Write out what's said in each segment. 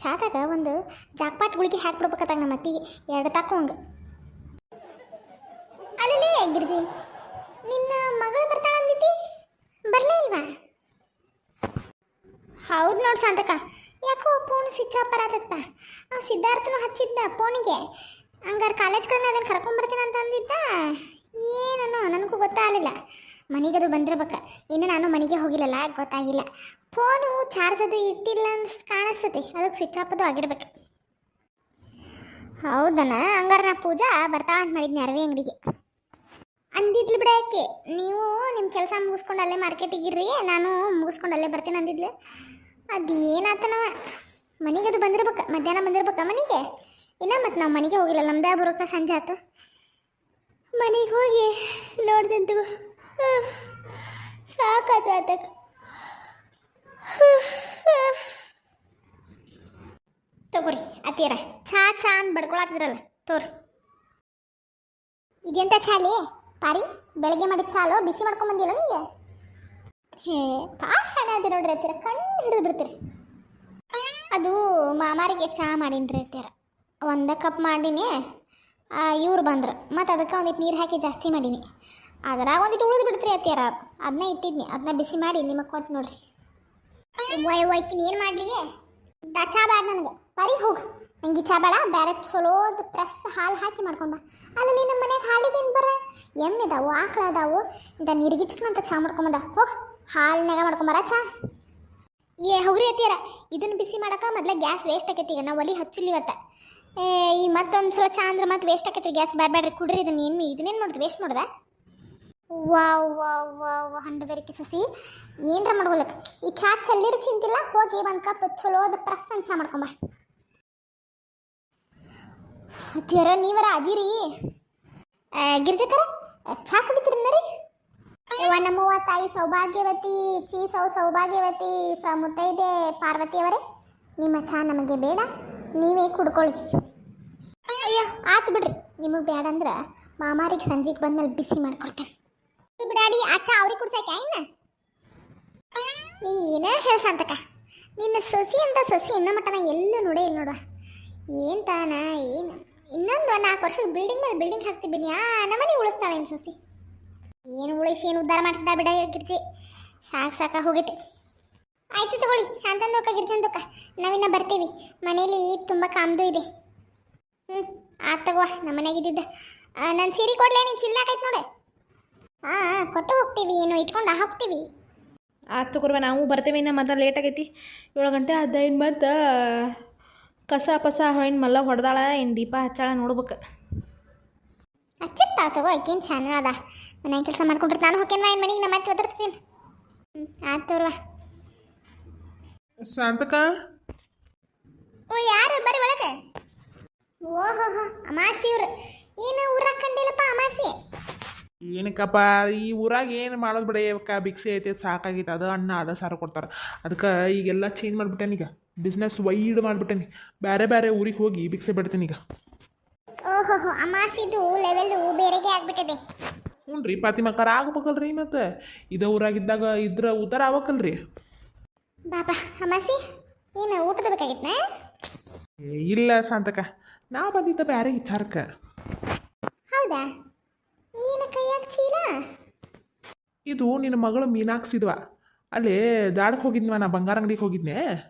ಚಾದಾಗ ಒಂದು ಜಾಕ್ಪಾಟ್ ಗುಳಿಗೆ ಹಾಕ್ಬಿಡ್ಬೇಕತ್ತಾಗ ನಮ್ಮ ಅತ್ತಿಗೆ 2 ತಾಕು ಹಂಗೆ. ಅಲ್ಲೇ ಗಿರ್ಜಿ, ನಿನ್ನ ಮಗಳು ಬರ್ತಾಳ ಅಂದಿದ್ದಿ, ಬರಲೇ ಇಲ್ವಾ? ಹೌದು ನೋಡಿ ಶಾಂತಕ್ಕ, ಯಾಕೋ ಫೋನ್ ಸ್ವಿಚ್ ಆಫ್ ಬರತ್ತಪ್ಪ. ಸಿದ್ಧಾರ್ಥನು ಹಚ್ಚಿದ್ದ ಫೋನಿಗೆ, ಹಂಗಾರೆ ಕಾಲೇಜ್ಗಳನ್ನ ಅದನ್ನು ಕರ್ಕೊಂಬರ್ತೀನಿ ಅಂತ ಅಂದಿದ್ದ. ಏನೋ ನನಗೂ ಗೊತ್ತಾಗಲಿಲ್ಲ. ಮನೆಗದು ಬಂದಿರ್ಬೇಕ, ಇನ್ನು ನಾನು ಮನೆಗೆ ಹೋಗಿಲ್ಲಲ್ಲ, ಗೊತ್ತಾಗಿಲ್ಲ. ಫೋನು ಚಾರ್ಜ್ ಅದು ಇಟ್ಟಿಲ್ಲ ಅಂತ ಕಾಣಿಸ್ತತಿ, ಅದಕ್ಕೆ ಸ್ವಿಚ್ ಆಫ್ ಅದು ಆಗಿರ್ಬೇಕು. ಹೌದನ? ಹಂಗಾರೆ ನಾ ಪೂಜಾ ಬರ್ತಾಳ ಅಂತ ಮಾಡಿದ್ನಿ ಅರವಿ ಅಂಗಡಿಗೆ ಅಂದಿದ್ಲು ಬಿಡ. ಯಾಕೆ ನೀವು ನಿಮ್ಮ ಕೆಲಸ ಮುಗಿಸ್ಕೊಂಡು ಅಲ್ಲೇ ಮಾರ್ಕೆಟಿಗಿರ್ರಿ, ನಾನು ಮುಗಿಸ್ಕೊಂಡು ಅಲ್ಲೇ ಬರ್ತೀನಿ ಅಂದಿದ್ಲು. ಅದೇನಾತನವ, ಮನೆಗದು ಬಂದಿರ್ಬೇಕು, ಮಧ್ಯಾಹ್ನ ಬಂದಿರ್ಬೇಕ ಮನೆಗೆ. ಇನ್ನು ಮತ್ತು ನಾವು ಮನೆಗೆ ಹೋಗಿಲ್ಲ, ನಮ್ದು ಬರೋಕೆ ಸಂಜೆ ಆಯ್ತು. ಮನೆಗೆ ಹೋಗಿ ನೋಡ್ದಂತು ಸಾಕಾಯ್ತು ಆತಕ್ಕೆ. ತಗೋರಿ ಅತ್ತೀರ, ಚಾ ಅಂತ ಬಡ್ಕೊಳತ್ತಿದ್ರಲ್ಲ, ತೋರ್ಸಿ. ಇದೆಂತ ಚಾಲಿ ಪಾರಿ, ಬೆಳಗ್ಗೆ ಮಾಡಿದ ಚಾಲು ಬಿಸಿ ಮಾಡ್ಕೊಂಬಂದಿಲ್ಲ ನೀಗ? ಭಾಳ ಶಾಣೆ ಅದಿ ನೋಡ್ರಿ ಅತ್ತೀರ, ಕಣ್ಣು ಹಿಡಿದು ಬಿಡ್ತೀರಿ. ಅದು ಮಾಮಾರಿಗೆ ಚಾ ಮಾಡೀನ್ರಿ ಅತ್ತೀರ, 1 ಕಪ್ ಮಾಡೀನಿ. ಇವ್ರು ಬಂದ್ರು, ಮತ್ತು ಅದಕ್ಕೆ ಒಂದಿಟ್ಟು ನೀರು ಹಾಕಿ ಜಾಸ್ತಿ ಮಾಡೀನಿ. ಅದ್ರಾಗ ಒಂದಿಟ್ಟು ಉಳಿದು ಬಿಡ್ತೀರಿ ಅತ್ತೀರ, ಅದನ್ನ ಇಟ್ಟಿದ್ನಿ, ಅದನ್ನ ಬಿಸಿ ಮಾಡಿ ನಿಮಗೆ ಕೊಟ್ಟು ನೋಡ್ರಿ. ವೈಕಿನ ಏನು ಮಾಡಲಿ, ಚಾ ಬೇಡ ನನಗೆ, ಪಾರಿ ಹೋಗು. ನಂಗೆ ಚಾ ಬೇಡ, ಬೇರೆ ಚಲೋದು ಪ್ರೆಸ್ ಹಾಲು ಹಾಕಿ ಮಾಡ್ಕೊಂಡ. ಅಲ್ಲಿ ನಮ್ಮ ಮನೆಗೆ ಹಾಲಿಗೇನು ಬರ, ಎಮ್ಮೆ ಅದಾವು, ಆಕಳ ಅದಾವು, ಇಂಥ ನೀರ್ಗಿಚ್ಕಂತ ಚಾ ಮಾಡ್ಕೊಂಬಂದ. ಹೋಗಿ ಹಾಲಿನಾಗ ಮಾಡ್ಕೊಂಬರ ಚಾ. ಹೋಗ್ರಿ ಅತ್ತೀರ, ಇದನ್ನು ಬಿಸಿ ಮಾಡೋಕೆ ಮೊದಲೇ ಗ್ಯಾಸ್ ವೇಸ್ಟ್ ಆಕೈತಿ. ಈಗ ನಾವು ಒಲಿ ಹಚ್ಚಿಲ್ಲ ಇವತ್ತು. ಈ ಮತ್ತೊಂದು ಸಲ ಚಾ ಅಂದ್ರೆ ಮತ್ತೆ ವೇಸ್ಟ್ ಆಕೈತಿ ಗ್ಯಾಸ್. ಬೇಡ್ರಿ ಕುಡ್ರಿ ಇದನ್ನೇನು ಮಾಡೋದು, ವೇಸ್ಟ್ ಮಾಡೋದ? ವಾವ್ ಹಂಡು ಬೆರಕೆ ಸಸಿ, ಏನರ ಮಾಡ್ಕೊಳಕ್ಕೆ. ಈ ಚಾ ಚಲ್ಲಿರು ಚಿಂತಿಲ್ಲ, ಹೋಗಿ 1 ಕಪ್ ಚಲೋದ ಪ್ರೆಸ್ ಅಂತ ಚಾ ಮಾಡ್ಕೊಂಬ. ಅತ್ತೀರ ನೀವರ ಅದೀರಿ ಗಿರ್ಜಕರ, ಚಾ ಕುಡಿತೀರಿ? ನಮ್ಮವ್ವ ತಾಯಿ ಸೌಭಾಗ್ಯವತಿ, ಸೌಭಾಗ್ಯವತಿ ಮುತ್ತೈದೆ ಪಾರ್ವತಿಯವರೇ, ನಿಮ್ಮ ಚಾ ನಮಗೆ ಬೇಡ, ನೀವೇ ಕುಡ್ಕೊಳ್ಳಿ. ಅಯ್ಯೋ ಆತು ಬಿಡ್ರಿ, ನಿಮಗೆ ಬೇಡ ಅಂದ್ರೆ ಮಾಮಾರಿಗೆ ಸಂಜೆಗೆ ಬಂದ್ಮೇಲೆ ಬಿಸಿ ಮಾಡ್ಕೊಡ್ತೇನೆ ಬಿಡಾಡಿ. ಆ ಚಾ ಅವ್ರಿಗೆ ಕುಡ್ಸಾಕ ಇನ್ನು ನೀನ ಹೇಳ್ಸಂತಕ್ಕ. ನಿನ್ನ ಸೊಸಿ ಅಂತ ಸೊಸಿ ಇನ್ನೂ ಮಟ್ಟನ ಎಲ್ಲೂ ನೋಡೇ ಇಲ್ಲ ನೋಡುವ. ಏನು ತಾನ ಏನು, ಇನ್ನೊಂದು 4 ವರ್ಷಕ್ಕೆ ಬಿಲ್ಡಿಂಗ್ ಮೇಲೆ ಬಿಲ್ಡಿಂಗ್ ಹಾಕ್ತಿದ್ದೀನಿ. ನಮ್ಮನೆ ಉಳಿಸ್ತಾಳೆ ಏನು ಸೊಸಿ. ಏನು ಉಳಿಸಿ ಏನು ಉದ್ಧಾರ ಮಾಡ್ತಿದ್ದ ಬಿಡ ಗಿರ್ಜಿ, ಸಾಕ ಹೋಗೈತೆ. ಆಯ್ತು ತಗೊಳ್ಳಿ, ಶಾಂತಂದೋಕ ಗಿರ್ಜಂದೋಕ, ನಾವಿನ್ನ ಬರ್ತೀವಿ. ಮನೇಲಿ ತುಂಬ ಕಾಮ್ದು ಇದೆ. ಆಯ್ತು ತಗೋ, ನಮ್ಮ ಮನೆಗಿದ್ದಿದ್ದ ನನ್ನ ಸೀರೆ ಕೊಡ್ಲೇ, ನೀನು ಚಿಲ್ಲಾಕೈತೆ ನೋಡೆ. ಕೊಟ್ಟು ಹೋಗ್ತೀವಿ, ಏನು ಇಟ್ಕೊಂಡು ಹೋಗ್ತೀವಿ. ಆಯ್ತು ತಗೋರ್ವ, ನಾವು ಬರ್ತೀವಿ. ಇನ್ನು ಮತ್ತೆ ಲೇಟ್ ಆಗೈತಿ, 7 ಗಂಟೆ ಆದ. ಮತ್ತು ಕಸ ಪಸ ಏನು ಮಲ್ಲ ಹೊಡೆದಾಳ, ಏನು ದೀಪ ಹಚ್ಚಾಳ ನೋಡ್ಬೇಕು. ಹಚ್ಚಿರ್ತಾವ ತಗೋ, ಆಕೇನು ಚಾನಲ್ ಅದ. ಮನೆ ಕೆಲಸ ಮಾಡ್ಕೊಂಡ್ರೆ ನಾನು ಹೋಗ್ತೇನೆ ಏನು ಮನೆಗೆ, ನಮ್ಮ ಮತ್ತೆ ಒದರ್ತೀನಿ. ಆಯ್ತು ತೋರ್ವ. ಶಾಂತಕ, ಓ ಯಾರು ಬರ್ರಿ ಒಳಗೆ. ಓಹೋ ಅಮಾಸಿ ಇವ್ರು, ಏನು ಊರಾಗ ಕಂಡಿಲ್ಲಪ್ಪ ಅಮಾಸಿ. ಏನಕ್ಕಪ್ಪ ಈ ಊರಾಗ ಏನು ಮಾಡೋದು ಬಿಡ, ಭಿಕ್ಷೆ ಐತೆ ಸಾಕಾಗೈತೆ. ಅದು ಅನ್ನ ಅದ ಸಾರು ಕೊಡ್ತಾರೆ. ಅದಕ್ಕೆ ಈಗೆಲ್ಲ ಚೇಂಜ್ ಮಾಡಿಬಿಟ್ಟೇನೆ. ಈಗ ಬಿಸ್ನೆಸ್ ವೈಡ್ ಮಾಡಿಬಿಟ್ಟೇನಿ, ಬೇರೆ ಊರಿಗೆ ಹೋಗಿ ಭಿಕ್ಷೆ ಬಿಡ್ತೀನಿ ಈಗ. ಓಹೋ ಅಮಾಸಿದು ಲೆವೆಲ್ಲು ಬೇರೆಗೆ ಆಗ್ಬಿಟ್ಟಿದೆ. ಹ್ಞೂ ರೀ ಪಾತಿಮಕ್ಕಾರ ಆಗ್ಬೇಕಲ್ರಿ, ಮತ್ತು ಇದೇ ಊರಾಗಿದ್ದಾಗ ಇದ್ರ ಉದ್ದಾರ ಆಗ್ಬೇಕಲ್ರಿ. ಬಾಬಾ ಅಮಾಸಿ, ಏನು ಊಟದ ಬೇಕಾಗಿತ್ತಾ? ಇಲ್ಲ ಶಾಂತಕ, ನಾ ಬಂದಿದ್ದ ಬೇರೆ ವಿಚಾರಕ್ಕೆ. ಹೌದಾ, ಏನು ಕೈಯಾಗ ಚೀಲ? ಇದು ನಿನ್ನ ಮಗಳು ಮೀನಾಕ್ಸಿದ್ವ, ಅಲ್ಲಿ ದಾಡಕ್ಕೆ ಹೋಗಿದ್ವ. ನಾ ಬಂಗಾರ ಅಂಗಡಿಗೆ ಹೋಗಿದ್ನೆ,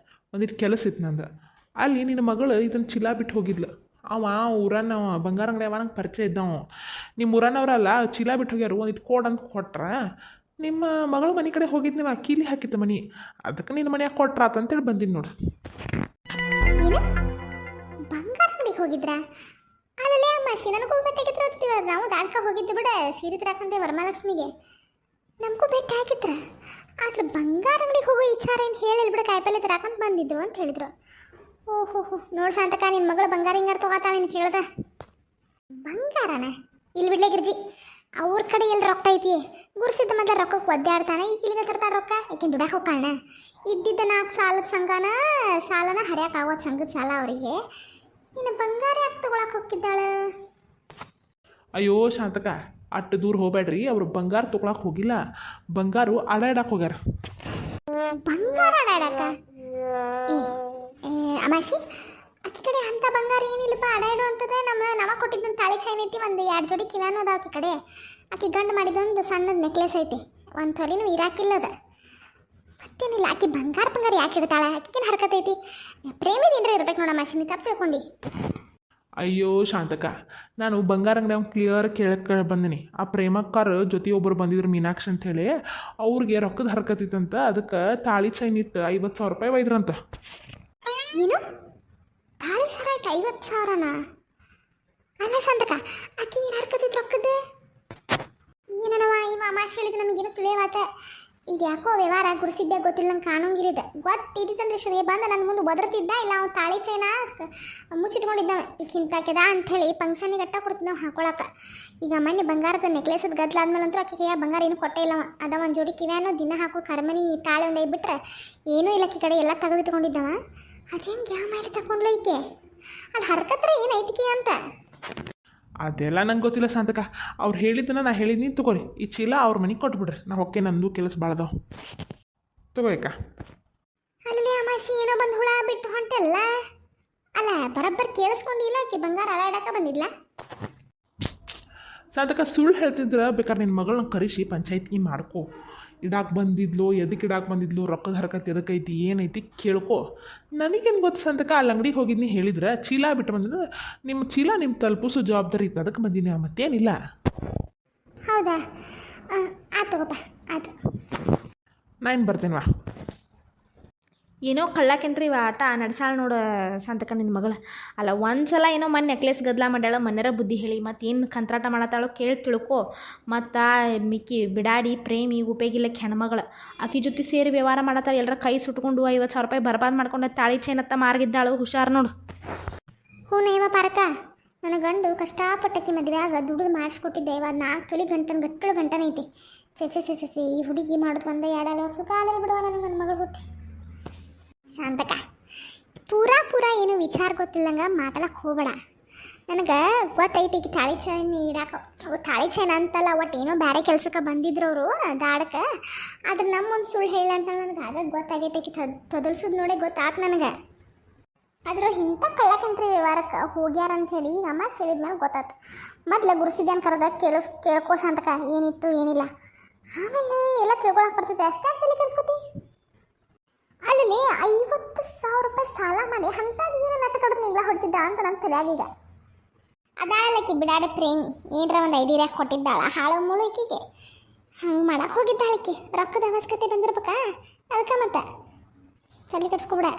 ಒಂದಿಟ್ಟು ಕೆಲಸ ಇತ್ತು ನಂದು. ಅಲ್ಲಿ ನಿನ್ನ ಮಗಳು ಇದನ್ನು ಚೀಲ ಬಿಟ್ಟು ಹೋಗಿದ್ಲು. ಅವ ಊರನ್ನ ಬಂಗಾರ ಅಂಗಡಿ ಅವ ನಂಗೆ ಪರಿಚಯ ಇದ್ದವು. ನಿಮ್ಮ ಊರನ್ನವರಲ್ಲ, ಚೀಲ ಬಿಟ್ಟು ಹೋಗ್ಯಾರು, ಒಂದಿಟ್ಟು ಕೋಡ್ ಅಂತ ಕೊಟ್ರೆ. ನಿಮ್ಮ ಮಗಳು ಮನೆ ಕಡೆ ಹೋಗಿದ್ನಿವ, ಕೀಲಿ ಹಾಕಿತ್ತು ಮನೆ, ಅದಕ್ಕೆ ನಿನ್ನ ಮನೆಯಾಗ ಕೊಟ್ರಾತ ಅಂತೇಳಿ ಬಂದಿನಿ ನೋಡು. ಏನು ಬಂಗಾರ ಅಂಗಡಿಗೆ ಹೋಗಿದ್ರಾ? ಅಲ್ಲೇ ಅಮ್ಮಾಶಿ, ನನಗೂ ಭೇಟಿಯಾಗಿದ್ರು ಹೋಗ್ತೀವ. ನಾವು ದಾಡ್ಕ ಹೋಗಿದ್ದು ಬಿಡ, ಸೀರೆ ತರಾಕಂತೆ ವರಮಹಾಲಕ್ಷ್ಮಿಗೆ. ನಮಗೂ ಭೇಟಿ ಹಾಕಿದ್ರ. ಆದ್ರೆ ಬಂಗಾರ ಅಂಗಡಿಗೆ ಹೋಗೋ ವಿಚಾರ ಏನು ಹೇಳಿಲ್ಲ ಬಿಡ, ಕಾಯಿಪಲ್ಲೆ ತರಾಕಂತ ಬಂದಿದ್ರು ಅಂತ ಹೇಳಿದ್ರು. ಓಹೋ ನೋಡು ಶಾಂತಕ, ನಿನ್ನ ಮಗಳು ಬಂಗಾರ ಹಿಂಗಾರ ತೊಗೊತಾಳೆ ನಿನ್ಗೆ ಹೇಳ್ದ. ಬಂಗಾರನ ಇಲ್ಲಿ ಬಿಡ್ಲೇ ಗಿರ್ಜಿ, ಅವ್ರ ಕಡೆ ಎಲ್ಲಿ ರೊಕ್ಕ ಐತಿ? ಗುರ್ಸಿದ್ದ ಮೊದಲ ರೊಕ್ಕಕ್ಕೆ ಒದ್ದಾಡ್ತಾನೆ, ಈಗ ಇಲ್ಲಿಂದ ತರ್ತಾರ ರೊಕ್ಕ. ಈಕಿನ ದುಡ್ಯಾಕ ಹೋಗೋಣ. ಇದ್ದಿದ್ದ 4 ಸಾಲದ ಸಾಲನ ಹರಿಯಾಕ ಆಗೋದು, ಸಂಘದ ಸಾಲ ಅವರಿಗೆ. ಇನ್ನು ಬಂಗಾರ ಯಾಕೆ ತಗೊಳಕ್ಕೆ ಹೋಗಿದ್ದಾಳೆ? ಅಯ್ಯೋ ಶಾಂತಕ, ಅಷ್ಟು ದೂರ ಹೋಗ್ಬೇಡ್ರಿ. ಅವರು ಬಂಗಾರ ತೊಗೊಳಕ್ಕೆ ಹೋಗಿಲ್ಲ, ಬಂಗಾರು ಅಡ ಇಡಕ್ಕೆ ಹೋಗ್ಯಾರ. ಬಂಗಾರ ಅಡಾಡಕ? ಅಮಾಶಿ ಆಕಿ ಕಡೆ ಅಂಥ ಬಂಗಾರ ಏನಿಲ್ಲಪ್ಪ ಅಡಾಡು ಅಂತದ ನವ ಕೊಟ್ಟಿದ್ದೊಂದು ತಾಳಿ ಚೈನ್ ಐತಿ ಒಂದು 2 ಜೋಡಿ ಕಿವ್ಯಾನು ಅದಾವ ಆಕಿ ಕಡೆ ಆಕಿ ಗಂಡು ಮಾಡಿದೊಂದು ಸಣ್ಣದ ನೆಕ್ಲೆಸ್ ಐತಿ ಒಂದು ತೊಲಿನೂ ಇರಾಕಿಲ್ಲದ ಮತ್ತೇನಿಲ್ಲ ಆಕಿ ಬಂಗಾರ ಯಾಕೆ ಇಡ್ತಾಳೆ ಆಕಿಗೇನು ಹರ್ಕತ್ ಐತಿ ಪ್ರೇಮಿದಿಂದ್ರೆ ಇರ್ಬೇಕು ನೋಡ ಅಮಾಶಿ ನೀ ತಪ್ಪು ತಿಳ್ಕೊಂಡು ಅಯ್ಯೋ ಶಾಂತಕ್ಕ ನಾನು ಬಂಗಾರ ಅಂಗಡಿ ಅವ್ನು ಕ್ಲಿಯರ್ ಕೇಳಕ್ಕೆ ಬಂದಿನಿ ಆ ಪ್ರೇಮಕ್ಕಾರ ಜೊತೆ ಒಬ್ಬರು ಬಂದಿದ್ರು ಮೀನಾಕ್ಷಿ ಅಂಥೇಳಿ ಅವ್ರಿಗೆ ರೊಕ್ಕದ ಹರ್ಕತ್ತಿತ್ತಂತ ಅದಕ್ಕೆ ತಾಳಿ ಚೈನ್ ಇಟ್ಟು 50,000 ರೂಪಾಯಿ ಒಯ್ದ್ರಂತ. ಏನು ತಾಳಿ ಸರ ಇಟ್ಟು 50,000ನ ಅಲ್ಲ ಸಂತಕ ಆಕಿ ಏನು ಹರ್ಕತ್ತಿತ್ತು ರೊಕ್ಕದ ಏನನವ ಇವ ಅಮಾಶಿ ಹೇಳಿದ ನಮಗೇನು ತಿಳಿಯವಾತ ಇದು ಯಾಕೋ ವ್ಯವಹಾರ ಗುಡಿಸಿದ್ದೆ ಗೊತ್ತಿಲ್ಲ ನಂಗೆ ಕಾಣೋಂಗಿರಿದೆ ಗೊತ್ತಿದ್ದಂದ್ರೆ ಶ್ರೀ ಬಂದ ನನ್ನ ಮುಂದೆ ಬದರ್ತಿದ್ದ ಇಲ್ಲ ಅವ್ನು ತಾಳಿ ಚೈನ ಮುಚ್ಚಿಟ್ಕೊಂಡಿದ್ದಾವೆ ಈಗ ಇಂತಾಕೆದ ಅಂಥೇಳಿ ಫಂಕ್ಷನಿಗೆ ಅಟ್ಟ ಕೊಡ್ತಿದ್ದ ನಾವು ಹಾಕೊಳಕ್ಕೆ ಈಗ ಮೊನ್ನೆ ಬಂಗಾರದ ನೆಕ್ಲೆಸದ ಗದ್ಲಾದ್ಮೇಲೆ ಅಂತೂ ಆಕೆ ಕೈಯ ಬಂಗಾರ ಏನು ಕೊಟ್ಟೇ ಇಲ್ಲ ಅದ ಒಂದು ಜೋಡಿ ಕಿವ್ಯಾನೋ ದಿನ ಹಾಕೋ ಕರ್ಮನಿ ತಾಳೆ ಒಂದು ಬಿಟ್ರೆ ಏನೂ ಇಲ್ಲ ಆಕಿ ಕಡೆ ಎಲ್ಲ ತೆಗೆದಿಟ್ಕೊಂಡಿದ್ದವ ಅದೇನು ಯಾವ ಮಾಡಿ ತಗೊಂಡ್ಲು ಈಕೆ ಅದು ಹರ್ಕತ್ರ ಏನು ಐತಿಕೆ ಅಂತ ಅದೆಲ್ಲ ನಂಗೆ ಗೊತ್ತಿಲ್ಲ ಶಾಂತಕ್ಕ ಅವ್ರು ಹೇಳಿದ್ದನ್ನ ನಾ ಹೇಳಿದ್ನಿ ತಗೋರಿ ಈ ಚೀಲ ಅವ್ರ ಮನೆಗೆ ಕೊಟ್ಬಿಡ್ರಿ ನಾ ಹೊಕ್ಕೆ ನಂದು ಕೆಲಸ ಭಾಳದವು ತಗೋಯ್ಕ. ಅಲ್ಲಿ ಅಮಾಶಿ ಏನೋ ಬಂದು ಹುಳ ಬಿಟ್ಟು ಹೊಂಟಲ್ಲ ಅಲ್ಲ ಬರಬ್ಬರ್ ಕೇಳಿಸ್ಕೊಂಡಿಲ್ಲ ಆಕೆ ಬಂಗಾರ ಅಡಾಡಕ ಬಂದಿದ್ಲ ಶಾಂತಕ್ಕ ಸುಳ್ಳು ಹೇಳ್ತಿದ್ರೆ ಬೇಕಾದ್ರೆ ನಿನ್ನ ಮಗಳನ್ನ ಕರೆಸಿ ಪಂಚಾಯತ್ಗೆ ಮಾಡ್ಕೋ ಇಡಾಕೆ ಬಂದಿದ್ಲು ಎದಕ್ಕೆ ಇಡಾಕೆ ಬಂದಿದ್ಲು ರೊಕ್ಕದ ಹರಕತ್ ಎದಕ್ಕೈತಿ ಏನೈತಿ ಕೇಳ್ಕೊ ನನಗೇನು ಗೊತ್ತು ಸಂತಕ ಅಲ್ಲಿ ಅಂಗಡಿಗೆ ಹೋಗಿದ್ನಿ ಹೇಳಿದ್ರೆ ಚೀಲ ಬಿಟ್ಟು ಬಂದಿದ್ರೆ ನಿಮ್ಮ ಚೀಲ ನಿಮ್ಮ ತಲುಪಿಸೋ ಜವಾಬ್ದಾರಿ ಇತ್ತು ಅದಕ್ಕೆ ಬಂದೀನಿ ಮತ್ತೇನಿಲ್ಲ. ಹೌದಾ ಆಯ್ತು ತಗೋಪ್ಪ ಆಯ್ತು ನಾ ಏನು ಬರ್ತೇನೆ ವಾ ಏನೋ ಕಳ್ಳಾಕೆಂತ್ರಿ ಇವ ಆಟ ನಡ್ಸಾಳ ನೋಡು ಸಂತಕ ನಿನ್ನ ಮಗಳು ಅಲ್ಲ ಒಂದ್ಸಲ ಏನೋ ಮೊನ್ನೆ ನೆಕ್ಲೆಸ್ ಗದ್ಲ ಮಾಡ್ಯಾಳ ಮನ್ಯರ ಬುದ್ಧಿ ಹೇಳಿ ಮತ್ತು ಏನು ಕಂತ್ರಾಟ ಮಾಡತ್ತಾಳೋ ಕೇಳಿ ತಿಳ್ಕೊ ಮತ್ತು ಮಿಕ್ಕಿ ಬಿಡಾಡಿ ಪ್ರೇಮಿ ಉಪಯೋಗಿಲ್ಲಕ್ಕೆ ಹೆಣ್ಮಗಳು ಆಕಿ ಜೊತೆ ಸೇರಿ ವ್ಯವಹಾರ ಮಾಡತ್ತಾಳ ಎಲ್ಲರ ಕೈ ಸುಟ್ಕೊಂಡು 50,000 ರೂಪಾಯಿ ಬರ್ಬಾದ್ ಮಾಡ್ಕೊಂಡು ತಾಳಿ ಚೈನತ್ತ ಮಾರ್ಗಿದ್ದಾಳು ಹುಷಾರು ನೋಡು. ಹ್ಞೂ ಇವ ಪಾರಕ ನನ್ನ ಗಂಡು ಕಷ್ಟಪಟ್ಟಕ್ಕೆ ಮದುವೆಯಾಗ ದುಡಿದು ಮಾಡಿಸ್ಕೊಟ್ಟಿದ್ದೆ ಇವಾಗ 4 ತೊಲಿ ಗಟ್ಟಳು ಗಂಟನ ಐತಿ ಚೆ ಈ ಹುಡುಗಿ ಮಾಡೋದು ಒಂದೇ 2 ವರ್ಷ ಕಾಲಲ್ಲಿ ಬಿಡುವ ನನಗೆ ನನ್ನ ಮಗಳು ಹುಟ್ಟಿ ಶಾಂತಕ ಪೂರಾ ಏನು ವಿಚಾರ ಗೊತ್ತಿಲ್ಲಂಗೆ ಮಾತಾಡಕ್ಕೆ ಹೋಗಬೇಡ ನನಗೆ ಗೊತ್ತೈತಿ ಈಗ ತಾಳಿ ಚೈನ್ ಇಡಾಕ ತಾಳಿ ಚೈನ್ ಅಂತಲ್ಲ ಒಟ್ಟು ಏನೋ ಬೇರೆ ಕೆಲ್ಸಕ್ಕೆ ಬಂದಿದ್ರು ಅವರು ದಾಡಕ್ಕೆ ಆದ್ರೆ ನಮ್ಮೊಂದು ಸುಳ್ಳು ಹೇಳ ಅಂತ ನನಗೆ ಆಗ ಗೊತ್ತಾಗೈತೆ ಈಗ ತೊದಲ್ಸೋದು ನೋಡೇ ಗೊತ್ತಾತು ನನಗೆ ಆದ್ರೆ ಇಂಥ ಕಳ್ಳಕಂತ್ರಿ ವ್ಯವಹಾರಕ್ಕೆ ಹೋಗ್ಯಾರ ಅಂಥೇಳಿ ಈಗ ಅಮ್ಮ ಹೇಳಿದ್ಮೇಲೆ ಗೊತ್ತಾಯ್ತು ಮೊದಲು ಗುರುಸಿದ್ದೇನು ಕರೆದ ಕೇಳ್ಕೋ ಶಾಂತಕ ಏನಿತ್ತು ಏನಿಲ್ಲ ಆಮೇಲೆ ಎಲ್ಲ ತಿಳ್ಕೊಳಕ್ಕೆ ಬರ್ತೈತೆ ಅಷ್ಟೇ ತಲೆ ಕೆಡಿಸ್ಕೊತಿ ಅಲ್ಲಿ 50,000 ರೂಪಾಯಿ ಸಾಲ ಮಾಡಿ ಅಂಥದ್ದು ಏನೋ ನಾಟಕ ಕಡ್ದು ನೀಗ್ಲ ಹೊಡ್ತಿದ್ದ ಅಂತ ನನ್ನ ತಲೆಯಾಗೀಗ ಅದಾಳಕ್ಕೆ ಬಿಡಾಡೆ ಪ್ರೇಮಿ ಏನರ ಒಂದು ಐಡಿಯಾಕ್ ಕೊಟ್ಟಿದ್ದಾಳ ಹಾಳು ಮುಳುಕಿಗೆ ಹಂಗೆ ಮಾಡಕ್ಕೆ ಹೋಗಿದ್ದಾಳಕ್ಕೆ ರೊಕ್ಕದ ಅವಶ್ಯಕತೆ ಬಂದಿರ್ಬೇಕಾ ಅದಕ್ಕೆ ಮತ್ತೆ ತಲೆ ಕೆಡಿಸ್ಕೊಬಿಡ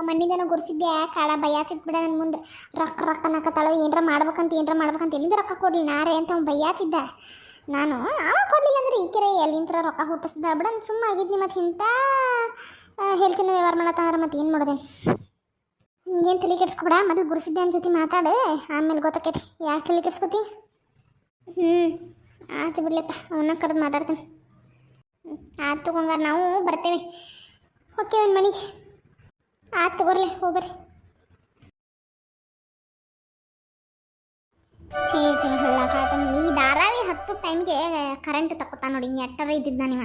ಮಣ್ಣಿಂದನೋ ಗುರ್ಸಿದ್ದೆ ಕಾಳ ಬಯ್ಯಾತಿದ್ ಬಿಡ ನನ್ನ ಮುಂದೆ ರೊಕ್ಕ ನಾಕತ್ತಾಳೋ ಏನರ ಮಾಡ್ಬೇಕಂತ ಎಲ್ಲಿಂದ ರೊಕ್ಕ ಕೊಡಲಿ ನಾರೇ ಅಂತ ಅವ್ನು ಬಯ್ಯಾತಿದ್ದ ನಾನು ಅವ ಕೊಡಲಿಲ್ಲ ಅಂದ್ರೆ ಈಕೆರೆ ಎಲ್ಲಿಂತರ ರೊಕ್ಕ ಹುಟ್ಟಿಸ್ದ ಬಿಡ ಸುಮ್ಮ ಆಗಿದ್ನಿ ಮತ್ತು ಇಂಥ ಹೇಳ್ತೀನಿ ವ್ಯವಹಾರ ಮಾಡತ್ತಂದ್ರೆ ಮತ್ತೆ ಏನು ಮಾಡೋದೇನು ಏನು ತಲೆ ಕೆಡ್ಸ್ಕೊಬೇಡ ಮೊದಲು ಗುರುಸಿದ್ದೆ ನನ್ನ ಜೊತೆ ಮಾತಾಡು ಆಮೇಲೆ ಗೊತ್ತಾಕೈತಿ ಯಾಕೆ ತಲೆ ಕೆಡ್ಸ್ಕೊತಿ ಆಯ್ತು ಬಿಡ್ಲಪ್ಪ ಅವನ್ನ ಕರೆದು ಮಾತಾಡ್ತೇನೆ ಆಯ್ತು ತಗೊಂಗಾರ ನಾವು ಬರ್ತೇವೆ ಓಕೆ ಮನೆಗೆ ಆಯ್ತು ತಗೋರ್ಲೆ ಹೋಗ್ಬರ್ರಿ ಛೇ ಹೇಳಕ್ಕಾಗ ಈ ಧಾರಾವಿ 10 ಟೈಮ್ಗೆ ಕರೆಂಟ್ ತಗೋತಾ ನೋಡಿ ಎಟ್ಟರ ಇದ್ದಿದ್ದು ನಾನಿವ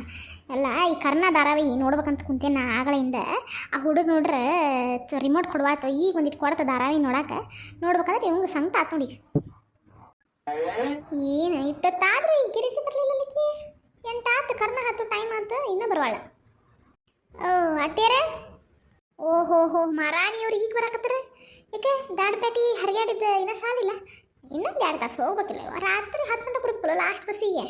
ಎಲ್ಲ ಈ ಕರ್ನ ಧಾರಾವಿ ನೋಡ್ಬೇಕಂತ ಕುಂತೇನೆ ನಾ ಆಗಳಿಂದ ಆ ಹುಡುಗ ನೋಡ್ರೆ ರಿಮೋಟ್ ಕೊಡುವಾತು ಈಗ ಒಂದಿಟ್ಟು ಕೊಡ್ತ ಧಾರಾವಿ ನೋಡ್ಬೇಕಂದ್ರೆ ಇವಂಗೆ ಸಂಕಟ ಆತು ನೋಡಿ ಏನು ಇಟ್ಟೊತ್ತಾದ್ರೂ ಈ ಗಿರಿಜಿ ಬರಲಿಲ್ಲ ಅಲ್ಲಿಗೆ 8 ಆತು ಕರ್ನ 10 ಟೈಮ್ ಆತು ಇನ್ನೂ ಬರವಾಳ ಓ ಅತ್ತೇರ ಓಹೋ ಮಾರಾಣಿಯವ್ರಿಗೆ ಈಗ ಬರಾಕತ್ತಾರ ಯಾಕೆ ದಾಡ್ಪೇಟಿ ಹರಿಗಾಡಿದ್ದು ಇನ್ನೂ ಸಾಲಿಲ್ಲ ಇನ್ನೊಂದು 2 ತಾಸು ಹೋಗ್ಬೇಕಿಲ್ಲ ರಾತ್ರಿ 10 ಗಂಟೆ ಬರಬೇಕಲ್ಲ ಲಾಸ್ಟ್ ಬಸ್ಸಿಗೆ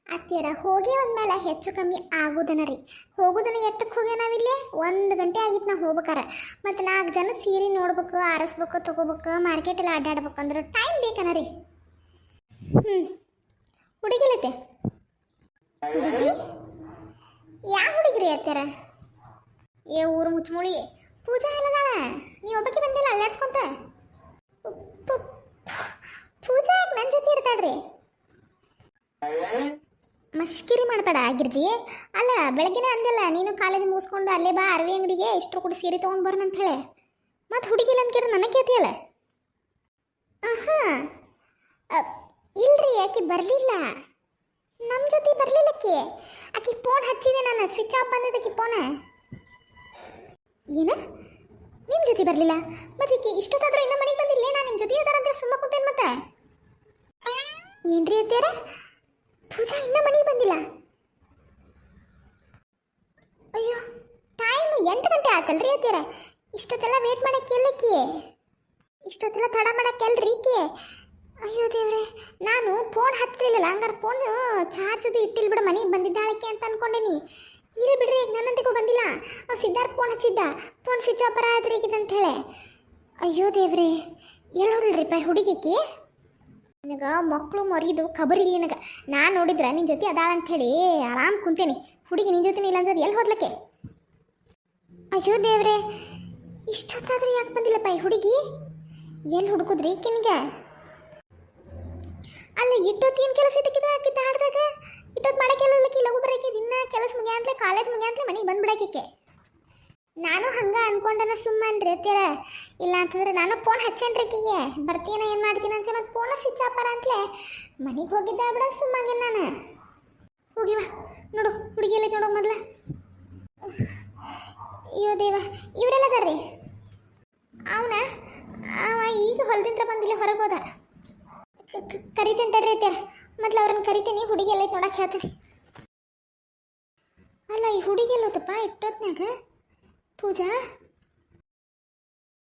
ಅತ್ತಿಯರ ಹೋಗಿ ಒಂದ್ಮೇಲೆ ಹೆಚ್ಚು ಕಮ್ಮಿ ಆಗೋದನ ರೀ ಹೋಗೋದನ್ನ ಎಟ್ಟಕ್ಕೆ ಹೋಗ್ಯ ನಾವಿಲ್ಲೇ 1 ಗಂಟೆ ಆಗಿತ್ತು ನಾವು ಹೋಗ್ಬೇಕಾರ ಮತ್ತು 4 ಜನ ಸೀರೆ ನೋಡ್ಬೇಕು ಆರಿಸ್ಬೇಕು ತೊಗೋಬೇಕು ಮಾರ್ಕೆಟಲ್ಲಿ ಅಡ್ಡಾಡ್ಬೇಕು ಅಂದ್ರೆ ಟೈಮ್ ಬೇಕನ ರೀ ಹುಡುಗಿಲೈತೆ ಹುಡುಗಿ ಯಾವ ಹುಡುಗಿರಿ ಅತ್ಯಾರ ಏ ಊರು ಮುಚ್ಚಮುಳಿ ಪೂಜಾ ಎಲ್ಲದಾಳ ನೀವು ಒಬ್ಬಕ್ಕೆ ಬಂದಿಲ್ಲ ಅಲ್ಲಾಡ್ಸ್ಕೊಂತ ಪೂಜಾ ನನ್ನ ಜೊತೆ ಇರ್ತಾಳ್ರಿ ಮಷ್ಕಿರಿ ಮಾಡ್ಬೇಡ ಗಿರ್ಜಿ ಅಲ್ಲ ಬೆಳಗ್ಗೆನೇ ಅಂದಿಲ್ಲ ನೀನು ಕಾಲೇಜ್ ಮುಗಿಸ್ಕೊಂಡು ಅಲ್ಲೇ ಬಾ ಅರವಿ ಅಂಗಡಿಗೆ ಇಷ್ಟರು ಕೂಡ ಸೀರೆ ತೊಗೊಂಡು ಬರೋಣ ಅಂತ ಹೇಳಿ ಮತ್ತು ಹುಡುಗಿಲ್ಲ ಅಂತ ಕೇಳಿ ನನಗೆ ಕೇಳ್ತಿಯಲ್ಲ ಹಾಂ ಇಲ್ರಿ ಆಕೆ ಬರಲಿಲ್ಲ ನಮ್ಮ ಜೊತೆ ಬರಲಿಲ್ಲ ಆಕೆ ಫೋನ್ ಹಚ್ಚಿದೆ ನಾನು ಸ್ವಿಚ್ ಆಫ್ ಬಂದಿದ್ದಕ್ಕೆ ಫೋನ್ ಏನ ನಿಮ್ಮ ಜೊತೆ ಬರಲಿಲ್ಲ ಮತ್ತೆ ಈಕಿ ಇಷ್ಟೊತ್ತಾದ್ರೂ ಇನ್ನೂ ಮನೆಗೆ ಬಂದಿಲ್ಲ ನಾನು ನಿಮ್ಮ ಜೊತೆ ಇದ್ದಾರ ಅಂತ ಸುಮ್ಮ ಕೂತೇನೆ ಮತ್ತೆ ಏನ್ರಿ ಅತ್ಯಾರ ಪೂಜಾ ಇನ್ನೂ ಮನೆಗೆ ಬಂದಿಲ್ಲ ಅಯ್ಯೋ ಟೈಮ್ 8 ಗಂಟೆ ಆತಲ್ರಿ ಅತ್ಯಾರ ಇಷ್ಟೊತ್ತೆಲ್ಲ ವೇಟ್ ಮಾಡಕ್ಕೆ ಎಲ್ಲಕ್ಕಿ ಇಷ್ಟೊತ್ತೆಲ್ಲ ತಡ ಮಾಡಕ್ಕೆ ಅಲ್ರಿ ಈಕೆ ಅಯ್ಯೋ ದೇವ್ರೆ ನಾನು ಫೋನ್ ಹತ್ತಿರಲಿಲ್ಲ ಹಂಗಾರೆ ಫೋನ್ ಚಾರ್ಜ್ ಅದು ಇಟ್ಟಿಲ್ಲ ಬಿಡ ಮನೆಗೆ ಬಂದಿದ್ದಾಳಕ್ಕೆ ಅಂತ ಅನ್ಕೊಂಡೇನಿ ಇರೇ ಬಿಡ್ರಿ ಈಗ ನನ್ನಂತೆಗೂ ಬಂದಿಲ್ಲ ಅವ್ ಸಿದ್ಧಾರ್ಥ ಫೋನ್ ಹಚ್ಚಿದ್ದ ಫೋನ್ ಸ್ವಿಚ್ ಆಫ್ ಆದ್ರಿ ಅಂತ ಹೇಳಿ ಅಯ್ಯೋ ದೇವ್ರೆ ಎಲ್ಲಿ ಹೋಗ್ಲಿರಿಪ್ಪ ಹುಡುಗಿಕಿ ನನಗೆ ಮಕ್ಕಳು ಮರಿದು ಖಬರ್ ಇಲ್ಲ ನನಗೆ ನಾನು ನೋಡಿದ್ರೆ ನಿನ್ನ ಜೊತೆ ಅದಾಳ ಅಂಥೇಳಿ ಆರಾಮ್ ಕುಂತೇನಿ ಹುಡುಗಿ ನಿನ್ನ ಜೊತೆ ಇಲ್ಲ ಅಂದ್ರೆ ಎಲ್ಲಿ ಹೋದ್ಲಕ್ಕೆ ಅಯ್ಯೋ ದೇವ್ರೆ ಇಷ್ಟೊತ್ತಾದ್ರೂ ಯಾಕೆ ಬಂದಿಲ್ಲಪ್ಪ ಈ ಹುಡುಗಿ ಎಲ್ಲಿ ಹುಡುಕುದ್ರಿ ಈಕಿನಿಗೆ ಅಲ್ಲ ಇಟ್ಟೊತ್ತು ಏನು ಕೆಲಸ ಇದ್ದಕ್ಕಿದ್ದ ಹಾಡ್ದಾಗ ಇಟ್ಟೊತ್ತು ಮಾಡಕ್ಕೆ ಎಲ್ಲಕ್ಕೆ ಲಘು ಬರೋಕೆ ದಿನ ಕೆಲಸ ಮುಗಿಯಂತಲೇ ಕಾಲೇಜ್ ಮುಗಿಯಂತಲೇ ಮನೆಗೆ ಬಂದ್ಬಿಡಕ್ಕೆ ನಾನು ಹಂಗೆ ಅನ್ಕೊಂಡನ ಸುಮ್ಮನ್ರಿ ಅತ್ಯಾರ ಇಲ್ಲ ಅಂತಂದ್ರೆ ನಾನು ಫೋನ್ ಹಚ್ಚೇನ್ರಿ ಆಕಿಗೆ ಬರ್ತೀನ ಏನು ಮಾಡ್ತೀನಿ ಅಂತ ಮತ್ತೆ ಫೋನ ಸ್ವಿಚ್ ಆಫ್ ಅಂತಲೇ ಮನೆಗೆ ಹೋಗಿದ್ದೆ ಬಿಡ ಸುಮ್ಮಾಗಿನ ನಾನು ಹೋಗಿವ ನೋಡು ಹುಡುಗಿ ಎಲ್ಲ ನೋಡೋ ಮೊದಲ ಅಯ್ಯೋ ದೇವ ಇವರೆಲ್ಲ ಅದಾರ್ರಿ ಅವನ ಅವ ಈಗ ಹೊಲದಿಂದ ಬಂದಿಲ್ಲ ಹೊರಗೆ ಹೋದ ಕರಿತೇನೆ ತಡ್ರಿ ಅತ್ಯಾರ ಮೊದ್ಲು ಅವ್ರನ್ನ ಕರಿತೇನೆ ಹುಡುಗಿ ಎಲ್ಲ ನೋಡಕ್ಕೆ ಹೇಳ್ತೀನಿ ಅಲ್ಲ ಈ ಹುಡುಗಿ ಎಲ್ಲೋತಪ್ಪ ಇಟ್ಟೊತ್ನಾಗ ಪೂಜಾ